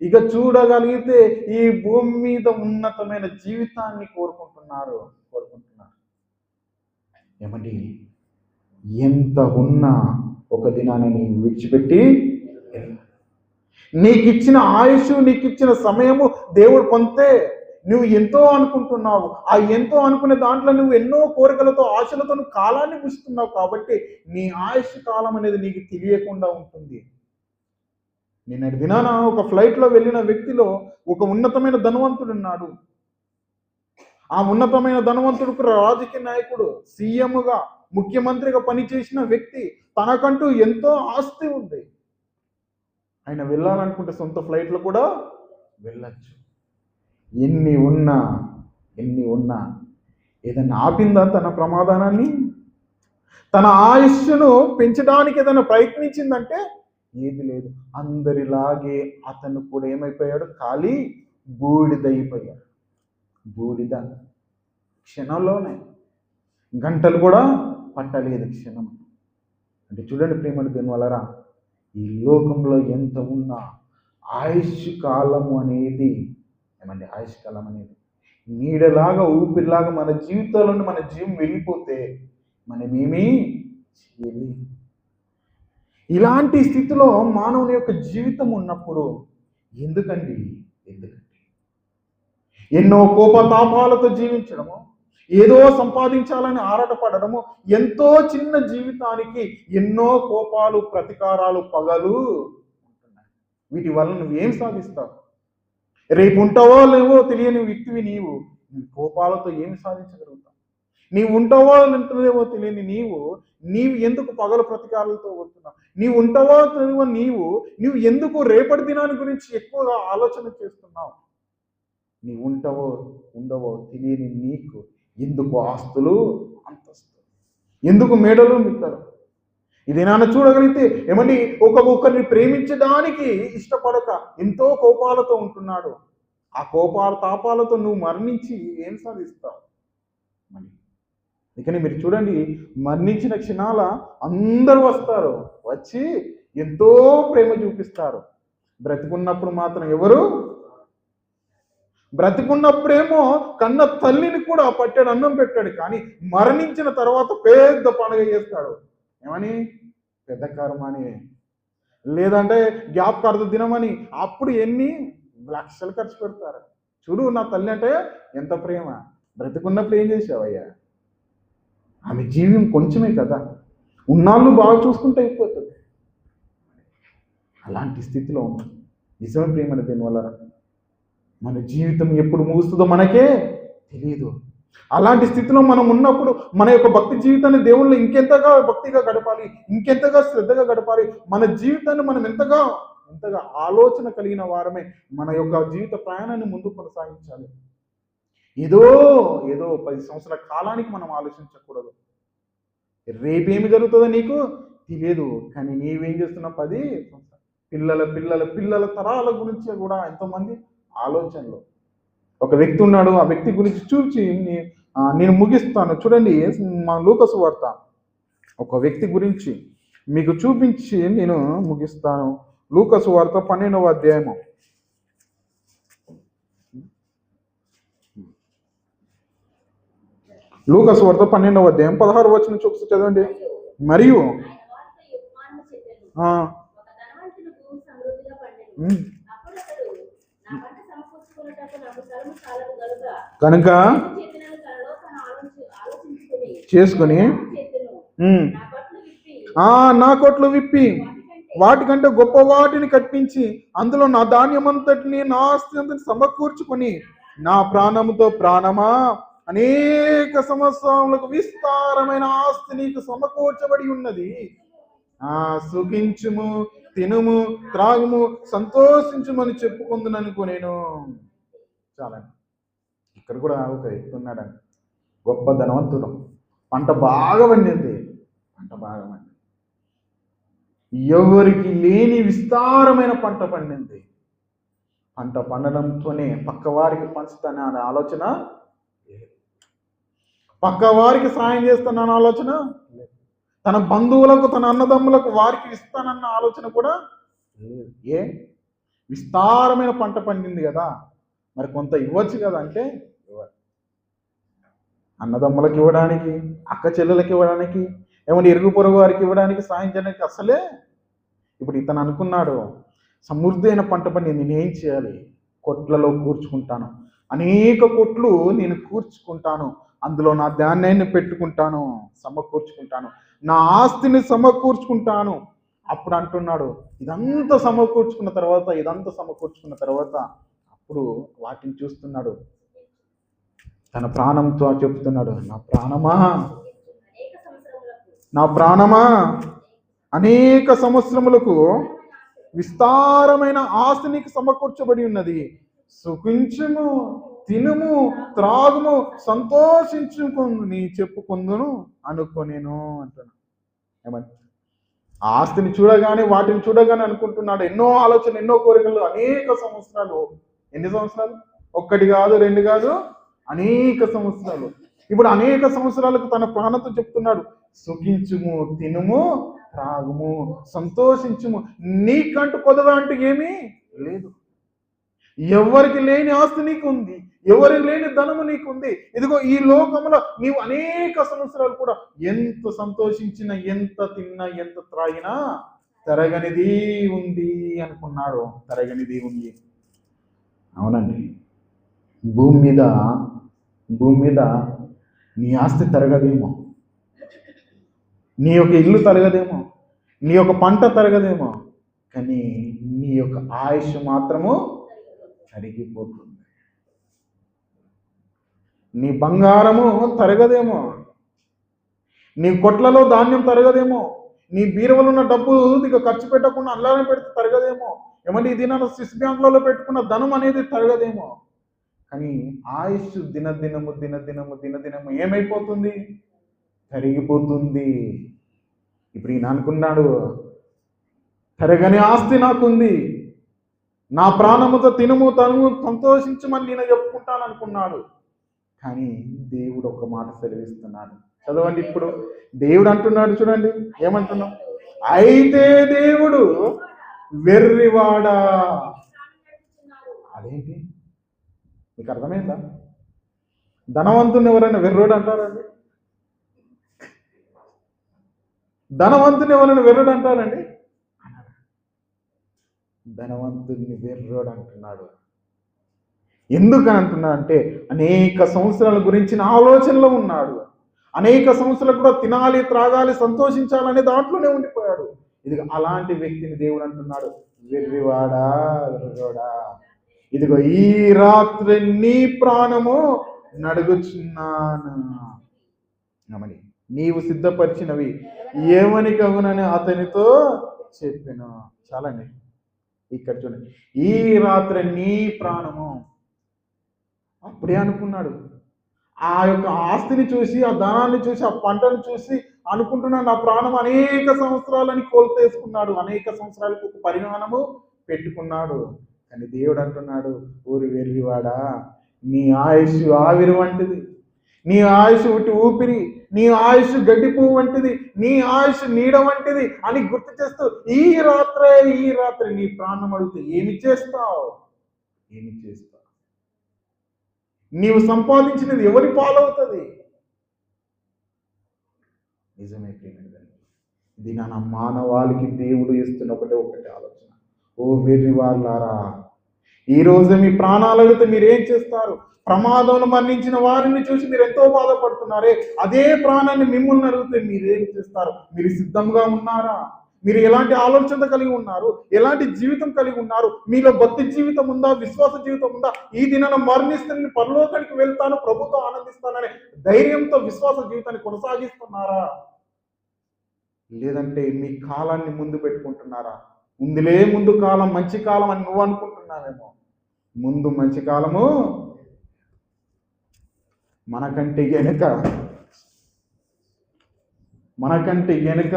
ఇక చూడగలిగితే ఈ భూమి మీద ఉన్నతమైన జీవితాన్ని కోరుకుంటున్నారు. ఏమండి? ఎంత ఉన్నా ఒక దినాన్ని విడిచిపెట్టి, నీకు ఇచ్చిన ఆయుష్, నీకు ఇచ్చిన సమయము దేవుడు కొంతే. నువ్వు ఎంతో అనుకుంటున్నావు, ఆ ఎంతో అనుకునే దాంట్లో నువ్వు ఎన్నో కోరికలతో, ఆశలతో నువ్వు కాలాన్ని ముస్తున్నావు. కాబట్టి నీ ఆయుష్ కాలం అనేది నీకు తెలియకుండా ఉంటుంది. నిన్నటి దినాన ఒక ఫ్లైట్లో వెళ్ళిన వ్యక్తిలో ఒక ఉన్నతమైన ధనవంతుడు ఉన్నాడు. ఆ ఉన్నతమైన ధనవంతుడికి రాజకీయ నాయకుడు, సీఎంగా, ముఖ్యమంత్రిగా పనిచేసిన వ్యక్తి, తనకంటూ ఎంతో ఆస్తి ఉంది. ఆయన వెళ్ళాలనుకుంటే సొంత ఫ్లైట్లో కూడా వెళ్ళచ్చు. ఎన్ని ఉన్నా ఏదైనా ఆపిందా తన ప్రమాదానాన్ని? తన ఆయుష్ను పెంచడానికి ఏదైనా ప్రయత్నించిందంటే ఏది లేదు. అందరిలాగే అతను కూడా ఏమైపోయాడు? ఖాళీ బూడిదైపోయాడు. బూడిద. క్షణంలోనే, గంటలు కూడా పట్టలేదు, క్షణం. అంటే చూడండి ప్రియమైన దేవుని వలరా, ఈ లోకంలో ఎంత ఉన్నా ఆయుష్ కాలము అనేది ఏమండి? ఆయుష్ కాలం అనేది నీడలాగా, ఊపిరిలాగా మన జీవితంలో మన జీవం వెళ్ళిపోతే మనమేమీ చేయలేము. ఇలాంటి స్థితిలో మానవుని యొక్క జీవితం ఉన్నప్పుడు ఎందుకండి ఎన్నో కోపతాపాలతో జీవించడము, ఏదో సంపాదించాలని ఆరాటపడము, ఎంతో చిన్న జీవితానికి ఎన్నో కోపాలు, ప్రతీకారాలు, పగలు ఉంటున్నాయి. వీటి వల్ల నువ్వేం సాధిస్తావు? రేపు ఉంటావో లేవో తెలియని వ్యక్తివి నీవు కోపాలతో ఏమి సాధించగలుగుతావు? నీవు ఉంటావో లేవో తెలియని నీవు ఎందుకు పగల ప్రతీకారాలతో వస్తున్నావు? నీవు ఉంటావో తెలియవో నీవు ఎందుకు రేపటి దినాన్ని గురించి ఎక్కువగా ఆలోచన చేస్తున్నావు? నీవు ఉంటావో ఉండవో తెలియని నీకు ఎందుకు ఆస్తులు, అంతస్తులు, ఎందుకు మేడలు, మిత్తలు? ఇది నాన్న చూడగలిగితే ఏమండి, ఒకరిని ప్రేమించడానికి ఇష్టపడక ఎంతో కోపాలతో ఉంటున్నాడు. ఆ కోపాల తాపాలతో నువ్వు మరణించి ఏం సాధిస్తావు? ఇకని మీరు చూడండి, మరణించిన క్షణాల అందరూ వస్తారు, వచ్చి ఎంతో ప్రేమ చూపిస్తారు. బ్రతికున్నప్పుడు మాత్రం ఎవరు? బ్రతికున్నప్పుడేమో కన్న తల్లిని కూడా పట్టాడు, అన్నం పెట్టాడు. కానీ మరణించిన తర్వాత పెద్ద పండుగ చేస్తాడు. ఏమని? పెద్ద కర్మ అని, లేదంటే జ్ఞాపకార్థ దినం అని. అప్పుడు ఎన్ని లక్షలు ఖర్చు పెడతారు. చూడు నా తల్లి అంటే ఎంత ప్రేమ. బ్రతికున్నప్పుడు ఏం చేసావయ్యా? ఆమె జీవం కొంచెమే కదా, ఉన్నాళ్ళు బాగా చూసుకుంటే అయిపోతుంది. అలాంటి స్థితిలో ఉన్నాం. నిజమే ప్రేమ. దీనివల్ల మన జీవితం ఎప్పుడు ముగుస్తుందో మనకే తెలియదు. అలాంటి స్థితిలో మనం ఉన్నప్పుడు మన యొక్క భక్తి జీవితాన్ని దేవుళ్ళు ఇంకెంతగా భక్తిగా గడపాలి, ఇంకెంతగా శ్రద్ధగా గడపాలి. మన జీవితాన్ని మనం ఎంతగా ఆలోచన కలిగిన వారమే మన యొక్క జీవిత ప్రయాణాన్ని ముందుకు కొనసాగించాలి. ఏదో 10 సంవత్సరాల కాలానికి మనం ఆలోచించకూడదు. రేపేమి జరుగుతుందో నీకు తెలియదు. కానీ నీవేం చేస్తున్నావు? 10 పిల్లల పిల్లల పిల్లల తరాల గురించి కూడా ఎంతోమంది ఆలోచనలు. ఒక వ్యక్తి ఉన్నాడు, ఆ వ్యక్తి గురించి చూసి నేను ముగిస్తాను. చూడండి, మా లూకాసు వార్త ఒక వ్యక్తి గురించి మీకు చూపించి నేను ముగిస్తాను. లూకాసు వార్త 12వ అధ్యాయము. లూకాసు వార్త 12వ అధ్యాయం 16వ వచనం చూసి చదవండి. మరియు కనుక చేసుకుని నా కొట్లు విప్పి వాటికంటే గొప్ప వాటిని కట్టించి అందులో నా ధాన్యమంతటిని, నా ఆస్తి అంతటిని సమకూర్చుకొని, నా ప్రాణముతో ప్రాణమా, అనేక సంవత్సరములకు విస్తారమైన ఆస్తి నీకు సమకూర్చబడి ఉన్నది. సుఖించుము, తినుము, త్రాగుము, సంతోషించుమని చెప్పుకుందుననుకో. నేను చాలండి. ఇక్కడ కూడా ఒక వ్యక్తి ఉన్నాడండి, గొప్ప ధనవంతుడు. పంట బాగా పండింది. ఎవరికి లేని విస్తారమైన పంట పండింది. పంట పండడంతోనే పక్కవారికి పంచుతానే అనే ఆలోచన, పక్కవారికి సాయం చేస్తానన్న ఆలోచన, తన బంధువులకు, తన అన్నదమ్ములకు వారికి ఇస్తానన్న ఆలోచన కూడా ఏ విస్తారమైన పంట పండింది కదా, మరి కొంత ఇవ్వచ్చు కదా అంటే ఇవ్వాలి. అన్నదమ్ములకు ఇవ్వడానికి, అక్క చెల్లెలకు ఇవ్వడానికి, ఏమన్నా ఇరుగు పొరుగు వారికి ఇవ్వడానికి, సాయం చేయడానికి అసలే. ఇప్పుడు ఇతను అనుకున్నాడు, సమృద్ధి అయిన పంట పండి నేనేం చేయాలి? కొట్లలో కూర్చుకుంటాను, అనేక కొట్లు నేను కూర్చుకుంటాను, అందులో నా ధాన్యాన్ని పెట్టుకుంటాను, సమకూర్చుకుంటాను, నా ఆస్తిని సమకూర్చుకుంటాను. అప్పుడు అంటున్నాడు, ఇదంతా సమకూర్చుకున్న తర్వాత అప్పుడు వాటిని చూస్తున్నాడు, తన ప్రాణంతో చెప్తున్నాడు, నా ప్రాణమా అనేక సంవత్సరములకు విస్తారమైన ఆస్తి నీకు సమకూర్చబడి ఉన్నది. సుఖించుము, తినుము, త్రాగుము, సంతోషించుకొని చెప్పుకుందును అనుకోనేను అంటున్నాను. ఏమని? ఆస్తిని చూడగానే, వాటిని చూడగానే అనుకుంటున్నాడు ఎన్నో ఆలోచన, ఎన్నో కోరికలు, అనేక సంవత్సరాలు. ఎన్ని సంవత్సరాలు? 1 కాదు, 2 కాదు, అనేక సంవత్సరాలు. ఇప్పుడు అనేక సంవత్సరాలకు తన ప్రాణంతో చెప్తున్నాడు, సుఖించుము, తినుము, త్రాగుము, సంతోషించుము, నీకంటూ కొదవ అంటూ ఏమీ లేదు. ఎవరికి లేని ఆస్తి నీకు ఉంది, ఎవరికి లేని ధనము నీకుంది. ఇదిగో ఈ లోకంలో నీవు అనేక సంవత్సరాలు కూడా ఎంత సంతోషించినా, ఎంత తిన్నా, ఎంత త్రాగినా తరగనిది ఉంది అనుకున్నాడు. తరగనిది ఉంది. అవునండి, భూమి మీద నీ ఆస్తి తరగదేమో, నీ యొక్క ఇల్లు తరగదేమో, నీ యొక్క పంట తరగదేమో, కానీ నీ యొక్క ఆయుష్ మాత్రము తరిగిపోతుంది. నీ బంగారము తరగదేమో, నీ కొట్లలో ధాన్యం తరగదేమో, నీ బీరువలో ఉన్న డబ్బు ఇక ఖర్చు పెట్టకుండా అల్లానే పెడితే తరగదేమో, ఏమంటే ఇది నా స్విస్ బ్యాంకులలో పెట్టుకున్న ధనం అనేది తరగదేమో, కానీ ఆయుష్ దినదినము ఏమైపోతుంది? తరిగిపోతుంది. ఇప్పుడు ఈయన అనుకున్నాడు, తరగని ఆస్తి నాకుంది, నా ప్రాణముతో తినుము, తనుము, సంతోషించమని నేను చెప్పుకుంటాను అనుకున్నాడు. కానీ దేవుడు ఒక మాట సెలవిస్తున్నాడు. చదవండి. ఇప్పుడు దేవుడు అంటున్నాడు, చూడండి ఏమంటున్నాడు? అయితే దేవుడు వెర్రివాడా. అదేంటి? మీకు అర్థమైందా? ధనవంతుని ఎవరైనా వెర్రోడు అంటారండి? ధనవంతుని ఎవరైనా వెర్రోడు అంటారండి? ధనవంతుడిని వెర్రోడు అంటున్నాడు. ఎందుకని అంటున్నా అంటే అనేక సంవత్సరాల గురించిన ఆలోచనలో ఉన్నాడు. అనేక సంవత్సరాలు కూడా తినాలి, త్రాగాలి, సంతోషించాలనే దాంట్లోనే ఉండిపోయాడు. ఇదిగో అలాంటి వ్యక్తిని దేవుడు అంటున్నాడు, వెర్రివాడా, వెర్రోడా, ఇదిగో ఈ రాత్రి నీ ప్రాణము నడుగుచున్నాను. గమని, నీవు సిద్ధపరిచినవి ఏమని కవునని అతనితో చెప్పాను. చాలండి. ఇక్కడ చూడండి, ఈ రాత్రి నీ ప్రాణము. అప్పుడే అనుకున్నాడు. ఆ యొక్క ఆస్తిని చూసి, ఆ ధనాన్ని చూసి, ఆ పంటను చూసి అనుకుంటున్నాడు, నా ప్రాణం అనేక సంవత్సరాలని కోల్తేసుకున్నాడు. అనేక సంవత్సరాలకు ఒక పరిమాణము పెట్టుకున్నాడు. కానీ దేవుడు అంటున్నాడు, ఊరి వెర్రివాడా, నీ ఆయుష్ ఆవిరి వంటిది, నీ ఆయుష్ ఒకటి ఊపిరి, నీ ఆయుష్ గడ్డి పువ్వు వంటిది, నీ ఆయుష్ నీడ వంటిది అని గుర్తు చేస్తూ, ఈ రాత్రి నీ ప్రాణం అడిగితే ఏమి చేస్తావు? ఏమి చేస్తావు? నీవు సంపాదించినది ఎవరి పాలవుతుంది? నిజమే ప్రియమైనది. ఇది నా మానవాళికి దేవుడు ఇస్తున్న ఒకటే ఆలోచన. ఓ వెర్రి వాళ్ళారా, ఈ రోజు మీ ప్రాణాలు అడిగితే మీరేం చేస్తారు? ప్రమాదంలో మరణించిన వారిని చూసి మీరు ఎంతో బాధపడుతున్నారే, అదే ప్రాణాన్ని మిమ్మల్ని అడిగితే మీరేం చేస్తారు? మీరు సిద్ధంగా ఉన్నారా? మీరు ఎలాంటి ఆలోచన కలిగి ఉన్నారు? ఎలాంటి జీవితం కలిగి ఉన్నారు? మీలో భక్తి జీవితం ఉందా? విశ్వాస జీవితం ఉందా? ఈ దినాన మరణిస్తే నేను పరలోకానికి వెళ్తాను, ప్రభుతో ఆనందిస్తాననే ధైర్యంతో విశ్వాస జీవితాన్ని కొనసాగిస్తున్నారా? లేదంటే మీ కాలాన్ని ముందు పెట్టుకుంటున్నారా? ముందు కాలం, మంచి కాలం అని నువ్వు అనుకుంటున్నావేమో. ముందు మంచి కాలము మనకంటే వెనుక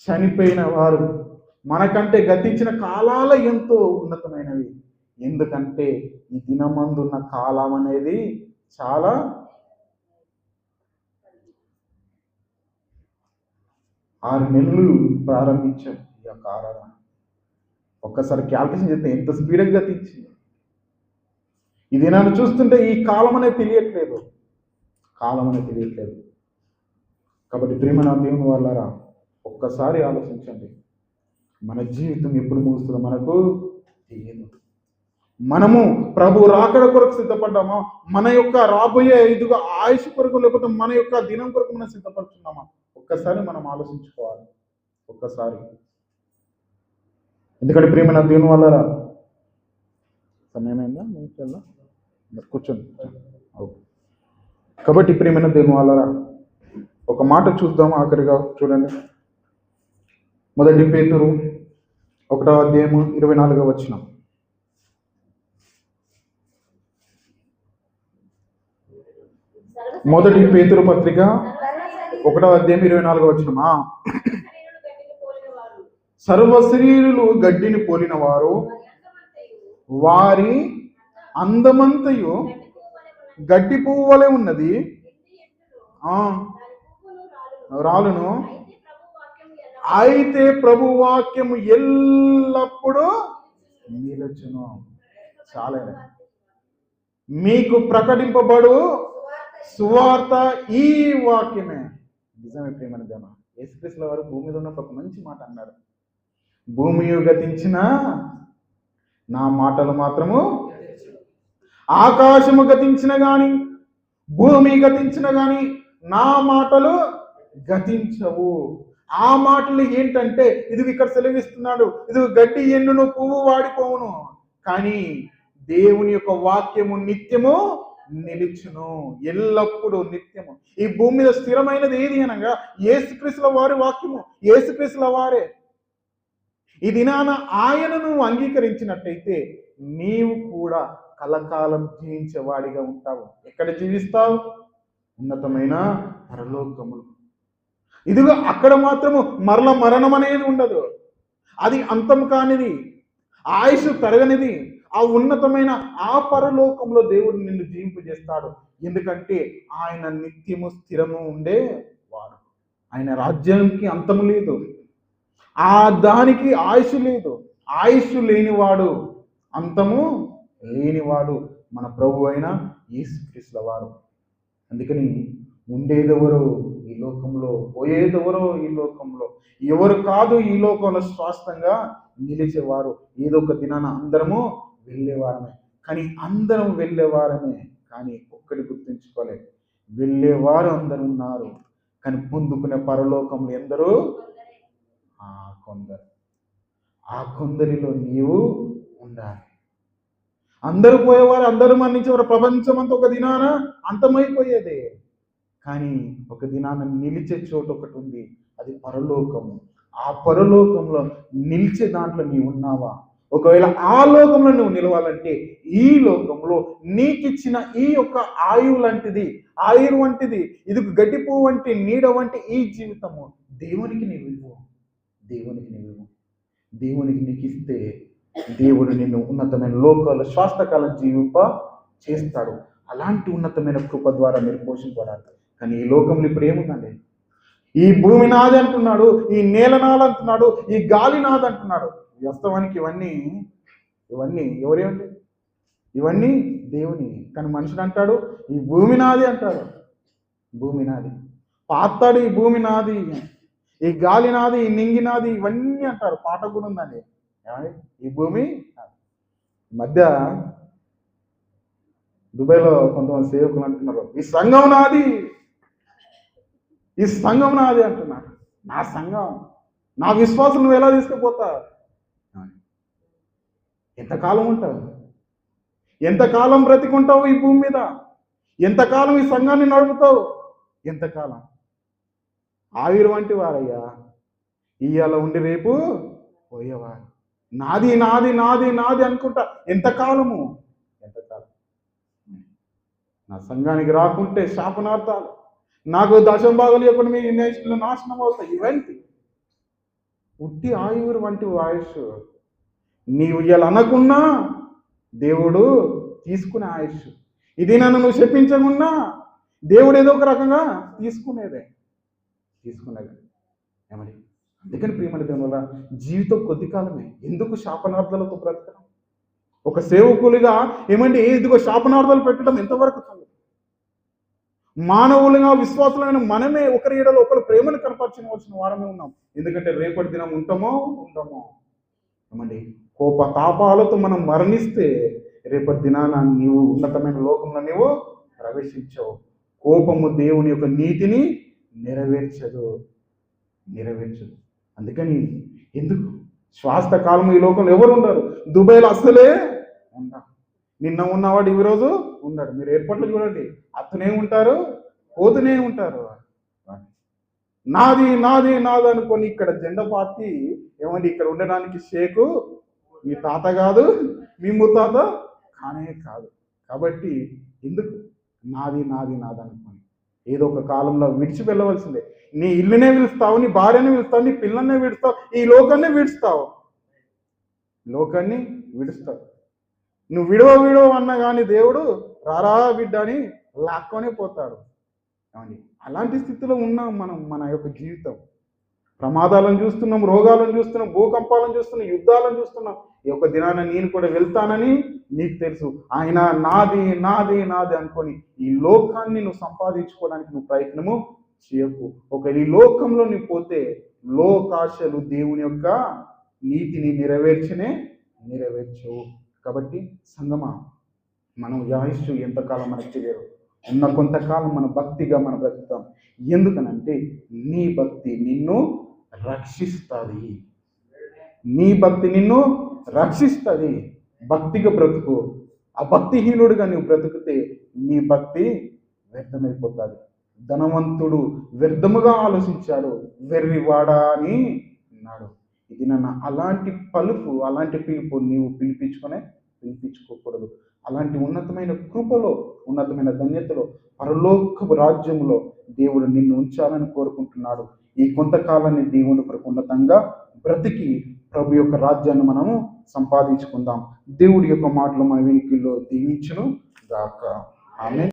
చనిపోయిన వారు, మనకంటే గతించిన కాలాలు ఎంతో ఉన్నతమైనవి. ఎందుకంటే ఈ దినమందున్న కాలం అనేది చాలా 6 నెలలు ప్రారంభించాం ఈ యొక్క ఆరాధన. ఒక్కసారి క్యాల్కులేషన్ చేస్తే ఎంత స్పీడ్గా గతించింది. ఈ దినాన్ని చూస్తుంటే ఈ కాలం అనేది తెలియట్లేదు. కాబట్టి ప్రియమైన దేవుని వాళ్ళారా, ఒక్కసారి ఆలోచించండి. మన జీవితం ఎప్పుడు ముగుస్తుందో మనకు తెలియదు. మనము ప్రభు రాకడ కొరకు సిద్ధపడ్డామా? మన యొక్క రాబోయే ఇదిగా ఆయుష్ కొరకు, లేకపోతే మన యొక్క దినం కొరకు మనం సిద్ధపడుతున్నామా? ఒక్కసారి మనం ఆలోచించుకోవాలి. ఒక్కసారి. ఎందుకంటే ప్రియమైన దేవుని వాళ్ళారా, సమయమైందా? కూర్చోండి. కాబట్టి ప్రియమైన దేవుని వాళ్ళారా, ఒక మాట చూద్దాం ఆఖరిగా. చూడండి, 1 పేతురు 1వ అధ్యాయము 24వ వచనం. మొదటి పేతురు పత్రిక 1వ అధ్యాయం 24వ వచనం. సర్వశరీరులు గడ్డిని పోలిన వారు, వారి అందమంతయు గడ్డి పువ్వు వలె ఉన్నది, రాలును. అయితే ప్రభు వాక్యము ఎల్లప్పుడూ నిలుచును. చాలా మీకు ప్రకటింపబడు సువార్త ఈ వాక్యమే. నిజమే ప్రియమైన జన. యేసుక్రీస్తుల వారు భూమి మీద ఉన్నప్పుడు ఒక మంచి మాట అన్నాడు, భూమి గతించిన నా మాటలు మాత్రము, ఆకాశము గతించిన గాని భూమి గతించిన గాని నా మాటలు గతించవు. ఆ మాటలు ఏంటంటే, ఇది ఇక్కడ సెలవిస్తున్నాడు, ఇది గడ్డి ఎన్నును, పువ్వు వాడిపోవును, కానీ దేవుని యొక్క వాక్యము నిత్యము నిలుచును, ఎల్లప్పుడూ నిత్యము. ఈ భూమి మీద స్థిరమైనది ఏది అనగా యేసుక్రీస్తుల వారి వాక్యము, యేసుక్రీస్తుల వారే. ఈ దినాన ఆయనను అంగీకరించినట్టయితే నీవు కూడా కలకాలం జీవించేవాడిగా ఉంటావు. ఎక్కడ జీవిస్తావు? ఉన్నతమైన పరలోకములు. ఇదిగో అక్కడ మాత్రము మరణం అనేది ఉండదు. అది అంతం కానిది, ఆయుష్ తరగనిది. ఆ ఉన్నతమైన ఆ పరలోకంలో దేవుడు నిన్ను జీవింపజేస్తాడు. ఎందుకంటే ఆయన నిత్యము స్థిరము ఉండే వాడు. ఆయన రాజ్యానికి అంతము లేదు, ఆ దానికి ఆయుష్ లేదు. ఆయుష్ లేనివాడు, అంతము లేనివాడు, మన ప్రభు అయిన యేసుక్రీస్తుల వారు. అందుకని ఉండేదెవరో ఈ లోకంలో, పోయేదెవరో ఈ లోకంలో, ఎవరు కాదు ఈ లోకంలో శాశ్వతంగా నిలిచేవారు. ఏదో ఒక దినాన అందరము వెళ్ళేవారమే. కానీ అందరం వెళ్ళేవారమే, కానీ ఒక్కటి గుర్తుంచుకోలేదు, వెళ్ళేవారు అందరు ఉన్నారు, కానీ పొందుకునే పరలోకంలో ఎందరో కొందరు. ఆ కొందరిలో నీవు ఉండాలి. అందరూ పోయేవారు, అందరూ మరణించేవారు, ప్రపంచం అంతా ఒక దినాన అంతమైపోయేదే. కానీ ఒక దినాన నిలిచే చోటు ఒకటి ఉంది, అది పరలోకము. ఆ పరలోకంలో నిలిచే దాంట్లో నీవు ఉన్నావా? ఒకవేళ ఆ లోకంలో నువ్వు నిలవాలంటే ఈ లోకంలో నీకిచ్చిన ఈ యొక్క ఆయువు లాంటిది, ఆయుర్ వంటిది, ఇది గడ్డిపూ వంటి నీడ వంటి ఈ జీవితము దేవునికి నీవు ఇవ్వు. దేవునికి నీకు ఇస్తే దేవుడు నిన్ను ఉన్నతమైన లోకాల శాశ్వతకాలం జీవింప చేస్తాడు. అలాంటి ఉన్నతమైన కృప ద్వారా మీరు పోషింపడాలి. కానీ ఈ లోకంలో ఇప్పుడు ఏముందండి? ఈ భూమి నాది అంటున్నాడు, ఈ నేల నాది అంటున్నాడు, ఈ గాలి నాది అంటున్నాడు. వాస్తవానికి ఇవన్నీ ఎవరేమండి? ఇవన్నీ దేవుని. కానీ మనుషుడు అంటాడు ఈ భూమి నాది అంటాడు. భూమి నాది పాతాడు, ఈ భూమి నాది, ఈ గాలి నాది, ఈ నింగి నాది, ఇవన్నీ అంటారు. పాట కూడా ఉందండి, ఈ భూమి. మధ్య దుబాయ్లో కొంతమంది సేవకులు అంటున్నారు ఈ సంఘం నాది, ఈ సంఘం నాది అంటున్నారు. నా సంఘం, నా విశ్వాసం నువ్వు ఎలా తీసుకుపోతా? ఎంతకాలం ఉంటావు? ఎంతకాలం బ్రతికుంటావు ఈ భూమి మీద? ఎంతకాలం ఈ సంఘాన్ని నడుపుతావు? ఎంతకాలం? ఆవిరి వంటి వారయ్యా, ఇయ్యాల ఉండి రేపు పోయేవారు. నాది నాది నాది నాది అనుకుంటా ఎంతకాలము? నా సంఘానికి రాకుంటే శాపనార్థాలు, నాకు దశంభాగాలు ఇవ్వకుండా మీ నేషన్లో నాశనం అవుతాయి. ఇవంటి ఉట్టి ఆయువురు వంటి ఆయుష్. నీవు ఇయ్యాల అనకున్నా దేవుడు తీసుకునే ఆయుష్. ఇది నన్ను నువ్వు చెప్పించకున్నా దేవుడు ఏదో ఒక రకంగా తీసుకునేదే. ఏమని? అందుకని ప్రియమైన దేవుని జీవితం కొద్ది కాలమే. ఎందుకు శాపనార్థాలతో బ్రతకడం? ఒక సేవకులుగా ఏమండి ఇదిగో శాపనార్థాలు పెట్టడం ఎంతవరకు? మానవులుగా విశ్వాసులైన మనమే ఒకరి ఏడలో ఒకరు ప్రేమను కనపరచవలసిన వారమే ఉన్నాం. ఎందుకంటే రేపటి దినం ఉంటామో ఏమండి కోప తాపాలతో మనం మరణిస్తే రేపటి దినాన నీవు ఉన్నతమైన లోకంలో నీవు ప్రవేశించవు. కోపము దేవుని యొక్క నీతిని నెరవేర్చదు. అందుకని ఎందుకు శ్వాస కాలం ఈ లోకంలో ఎవరు ఉండరు. దుబాయ్లో అస్సలే ఉండరు. నిన్న ఉన్నవాడు ఈ రోజు ఉండడు. మీరు ఎయిర్పోర్ట్లో చూడండి, అతనే ఉంటారు, పోతూనే ఉంటారు. నాది నాది నాది అనుకొని ఇక్కడ జెండా పార్టీ ఏమండి ఇక్కడ ఉండడానికి షేకు మీ తాత కాదు, మీ ముత్తాత కానే కాదు. కాబట్టి ఎందుకు నాది నాది నాది అనుకొని ఏదో ఒక కాలంలో విడిచి వెళ్ళవలసిందే. నీ ఇల్లునే విడుస్తావు, నీ భార్యనే విడుస్తావు, నీ పిల్లల్నే విడుస్తావు, ఈ లోకాన్ని విడుస్తావు. నువ్వు విడవ అన్నా కానీ దేవుడు రారా బిడ్డ అని లాక్కొనే పోతాడు. అలాంటి స్థితిలో ఉన్నాం మనం. మన యొక్క జీవితం ప్రమాదాలను చూస్తున్నాం, రోగాలను చూస్తున్నాం, భూకంపాలను చూస్తున్నాం, యుద్ధాలను చూస్తున్నాం. ఈ యొక్క దినాన నేను కూడా వెళ్తానని నీకు తెలుసు. ఆయన నాది నాది నాది అనుకొని ఈ లోకాన్ని నువ్వు సంపాదించుకోవడానికి నువ్వు ప్రయత్నము చేయకు. ఈ లోకంలో నువ్వు పోతే లోకాశలు దేవుని యొక్క నీతిని నెరవేర్చవు. కాబట్టి సంగమా, మనం యాయుష్షు ఎంతకాలం మనకు తెలియదు. ఉన్న కొంతకాలం మన భక్తిగా మనం బ్రతుకుతాం. ఎందుకనంటే నీ భక్తి నిన్ను రక్షిస్తుంది. భక్తిగా బ్రతుకు. అభక్తిహీనుడుగా నువ్వు బ్రతుకుతే నీ భక్తి వ్యర్థమైపోతుంది. ధనవంతుడు వ్యర్థముగా ఆలోచించాడు, వెర్రివాడా అని అన్నాడు. ఇది నన్ను అలాంటి పిలుపు నీవు పిలిపించుకోకూడదు. అలాంటి ఉన్నతమైన కృపలో, ఉన్నతమైన ధన్యతలో, పరలోకపు రాజ్యంలో దేవుడు నిన్ను ఉంచాలని కోరుకుంటున్నాడు. ఈ కొంతకాలాన్ని దేవుని కొరకు ఉన్నతంగా బ్రతికి ప్రభు యొక్క రాజ్యాన్ని మనము సంపాదించుకుందాం. దేవుడి యొక్క మాటలు మన వెనుకల్లో దీవించును గాక. ఆమేన్.